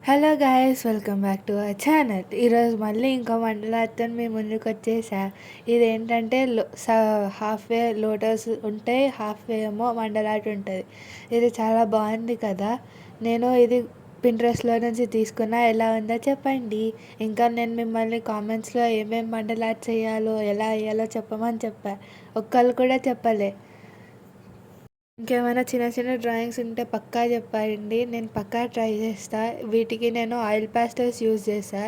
Hello guys, welcome back to our channel. ఈరోజు మళ్ళీ ఇంకో మండలాతో మీ ముందుకు వచ్చేసా. ఇదేంటంటే హాఫ్ వే లోటస్ ఉంటే హాఫ్ వే ఏమో మండలాట్ ఉంటుంది. ఇది చాలా బాగుంది కదా. నేను ఇది పింట్రెస్ట్లో నుంచి తీసుకున్నా. ఎలా ఉందో చెప్పండి. ఇంకా నేను మిమ్మల్ని కామెంట్స్లో ఏమేమి మండలాట్ చేయాలో ఎలా వేయాలో చెప్పమని చెప్పా. ఒక్కళ్ళు కూడా చెప్పలే. ఇంకేమైనా చిన్న చిన్న డ్రాయింగ్స్ ఉంటే పక్కా చెప్పండి, నేను పక్కా ట్రై చేస్తా. వీటికి నేను ఆయిల్ పాస్టల్స్ యూజ్ చేసా.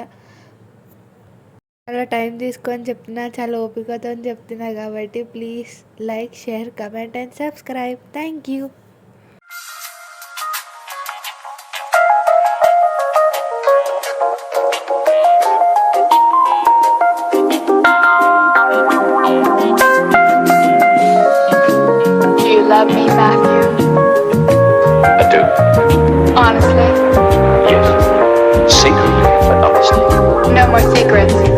చాలా టైం తీసుకొని చెప్తున్నా, చాలా ఓపికతో చెప్తున్నా కాబట్టి please like, share, comment and subscribe. Thank you. Love me, Matthew? I do. Honestly? Yes. Secretly, but honestly. No more secrets.